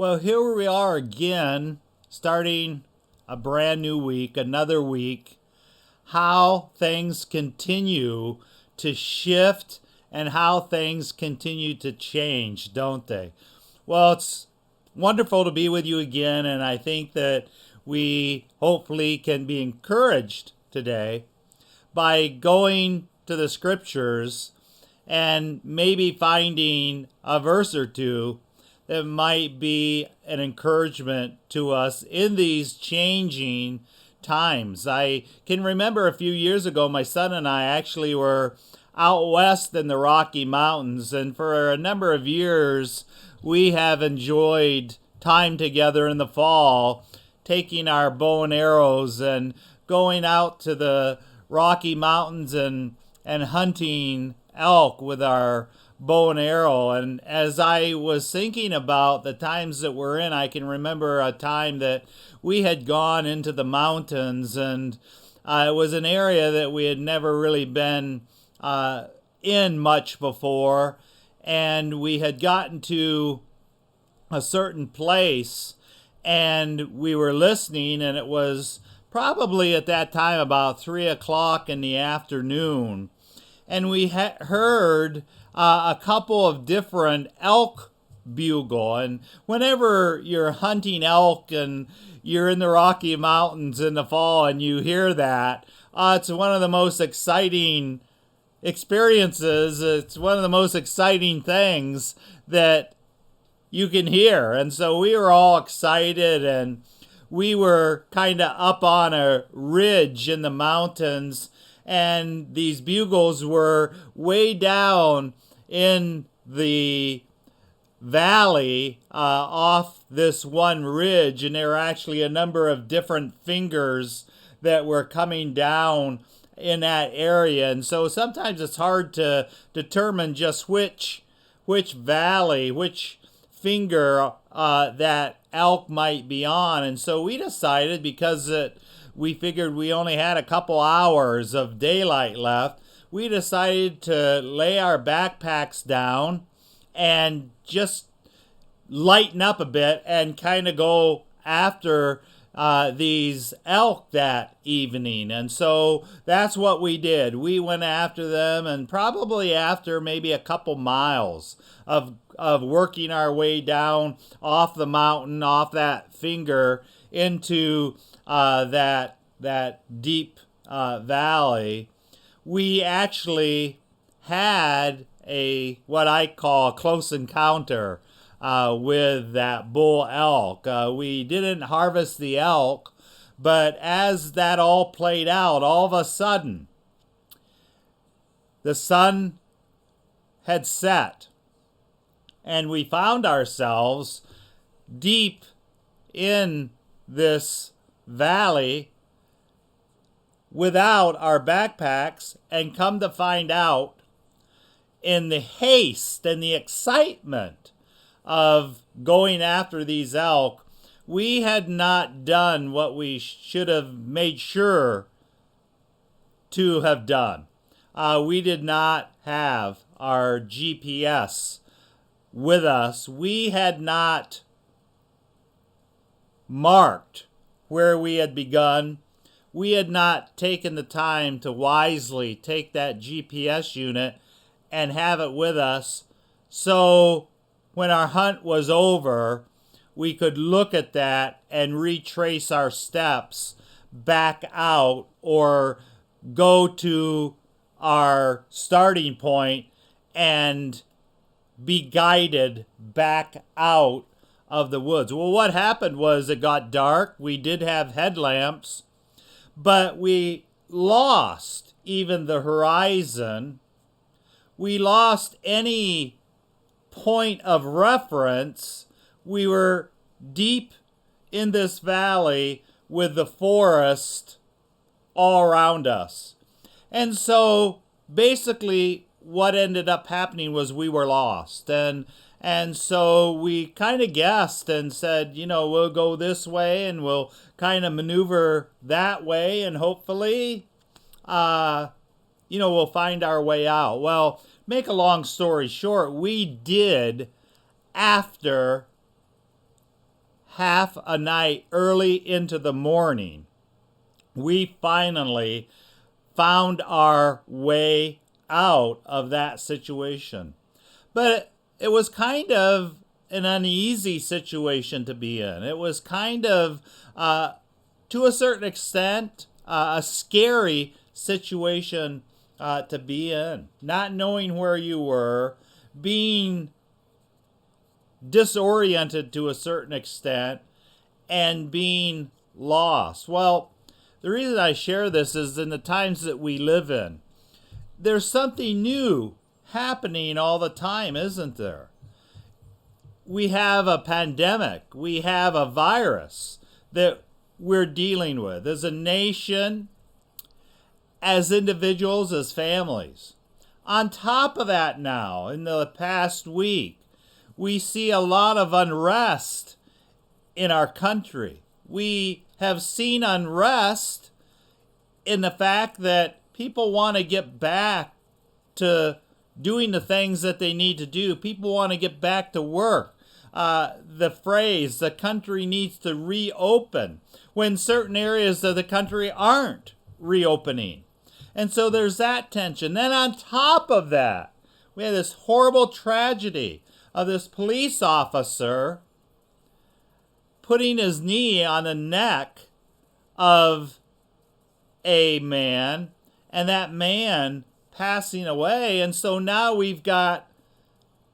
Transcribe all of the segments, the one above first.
Well, here we are again, starting a brand new week, another week. How things continue to shift and how things continue to change, don't they? Well, it's wonderful to be with you again, and I think that we hopefully can be encouraged today by going to the scriptures and maybe finding a verse or two that might be an encouragement to us in these changing times. I can remember a few years ago, my son and I actually were out west in the Rocky Mountains, and for a number of years, we have enjoyed time together in the fall, taking our bow and arrows and going out to the Rocky Mountains and hunting elk with our bow and arrow. And as I was thinking about the times that we're in, I can remember a time that we had gone into the mountains, and it was an area that we had never really been in much before. And we had gotten to a certain place and we were listening, and it was probably at that time about 3 o'clock in the afternoon. And we heard a couple of different elk bugle. And whenever you're hunting elk and you're in the Rocky Mountains in the fall and you hear that, it's one of the most exciting experiences. It's one of the most exciting things that you can hear. And so we were all excited, and we were kind of up on a ridge in the mountains, and these bugles were way down in the valley off this one ridge, and there were actually a number of different fingers that were coming down in that area. And so sometimes it's hard to determine just which valley, which finger that elk might be on. And so we decided, because we figured we only had a couple hours of daylight left, we decided to lay our backpacks down and just lighten up a bit and kind of go after these elk that evening. And so that's what we did. We went after them, and probably after maybe a couple miles of working our way down off the mountain, off that finger, into that deep valley, we actually had what I call a close encounter with that bull elk. We didn't harvest the elk, but as that all played out, all of a sudden, the sun had set, and we found ourselves deep in this valley without our backpacks. And come to find out, in the haste and the excitement of going after these elk, we had not done what we should have made sure to have done. We did not have our GPS with us. We had not marked where we had begun. We had not taken the time to wisely take that GPS unit and have it with us, so when our hunt was over, we could look at that and retrace our steps back out, or go to our starting point and be guided back out of the woods. Well, what happened was it got dark. We did have headlamps, but we lost even the horizon. We lost any point of reference. We were deep in this valley with the forest all around us. And so basically what ended up happening was we were lost. And so we kind of guessed and said, we'll go this way and we'll kind of maneuver that way, and hopefully, we'll find our way out. Well, make a long story short, we did, after half a night early into the morning, we finally found our way out of that situation. But it was kind of an uneasy situation to be in. It was kind of, to a certain extent, a scary situation to be in. Not knowing where you were, being disoriented to a certain extent, and being lost. Well, the reason I share this is in the times that we live in, there's something new happening all the time, isn't there? We have a pandemic. We have a virus that we're dealing with as a nation, as individuals, as families. On top of that now, in the past week, we see a lot of unrest in our country. We have seen unrest in the fact that people want to get back to doing the things that they need to do. People want to get back to work. The phrase, the country needs to reopen, when certain areas of the country aren't reopening. And so there's that tension. Then on top of that, we had this horrible tragedy of this police officer putting his knee on the neck of a man, and that man passing away. And so now we've got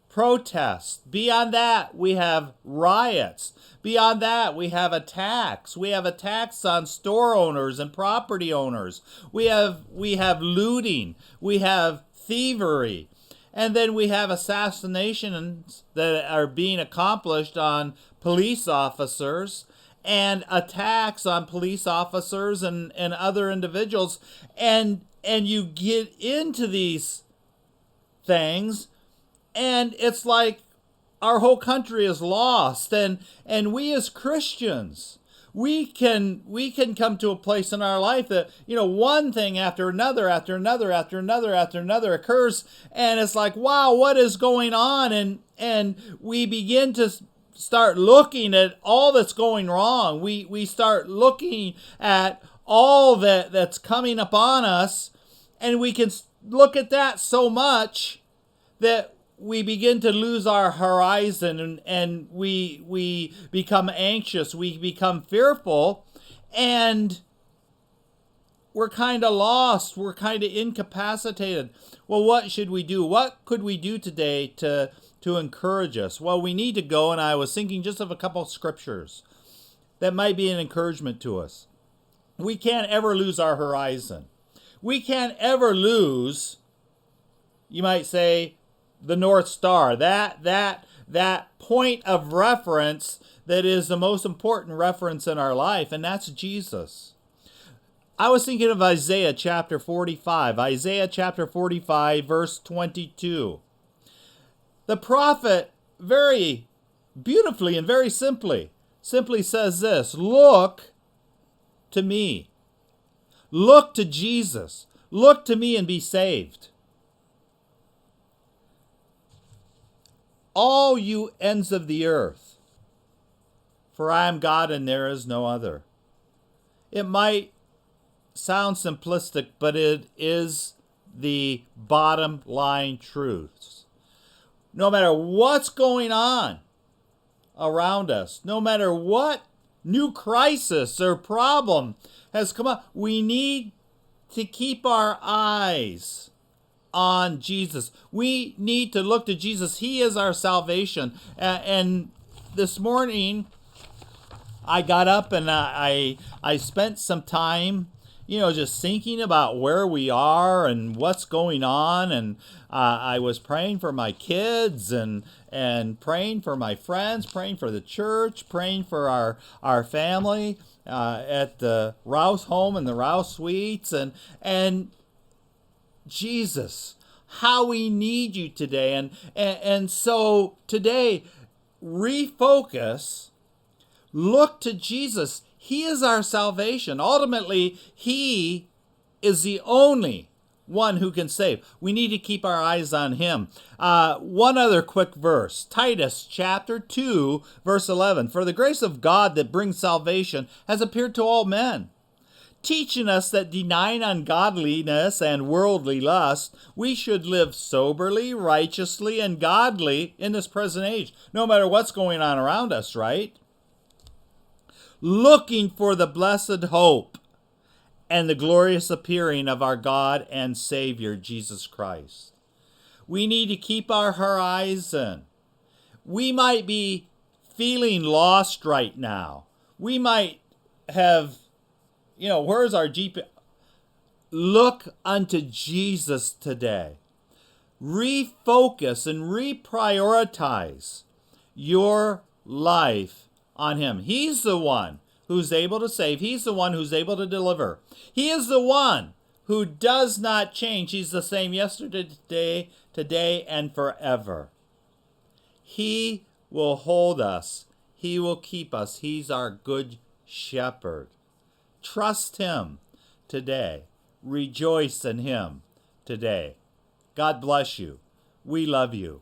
protests. Beyond that, we have riots. Beyond that, we have attacks. We have attacks on store owners and property owners. We have looting. We have thievery. And then we have assassinations that are being accomplished on police officers, and attacks on police officers and other individuals. And you get into these things, and it's like our whole country is lost. And we as Christians, we can come to a place in our life that, one thing after another occurs, and it's like, wow, what is going on? And we begin to start looking at all that's going wrong. We start looking at all that's coming upon us, and we can look at that so much that we begin to lose our horizon, and we become anxious, we become fearful, and we're kind of lost, we're kind of incapacitated. Well, what should we do? What could we do today to encourage us? Well, we need to go, and I was thinking just of a couple of scriptures that might be an encouragement to us. We can't ever lose our horizon. We can't ever lose, you might say, the North Star, that point of reference that is the most important reference in our life, and that's Jesus. I was thinking of Isaiah chapter 45. Isaiah chapter 45, verse 22. The prophet very beautifully and very simply says this: look to me. Look to Jesus. Look to me and be saved. All you ends of the earth, for I am God and there is no other. It might sound simplistic, but it is the bottom line truths. No matter what's going on around us, no matter what new crisis or problem has come up, we need to keep our eyes on Jesus. We need to look to Jesus. He is our salvation. And this morning, I got up and I spent some time, just thinking about where we are and what's going on. And I was praying for my kids and praying for my friends, praying for the church, praying for our family at the Rouse home and the Rouse Suites. And Jesus, how we need you today. And so today, refocus, look to Jesus. He is our salvation. Ultimately, He is the only one who can save. We need to keep our eyes on him. One other quick verse, Titus chapter 2, verse 11. For the grace of God that brings salvation has appeared to all men, teaching us that denying ungodliness and worldly lust, we should live soberly, righteously, and godly in this present age, no matter what's going on around us, right? Looking for the blessed hope and the glorious appearing of our God and Savior, Jesus Christ. We need to keep our horizon. We might be feeling lost right now. We might have, where's our GPS? Look unto Jesus today. Refocus and reprioritize your life on him. He's the one who's able to save. He's the one who's able to deliver. He is the one who does not change. He's the same yesterday, today, and forever. He will hold us. He will keep us. He's our good shepherd. Trust him today. Rejoice in him today. God bless you. We love you.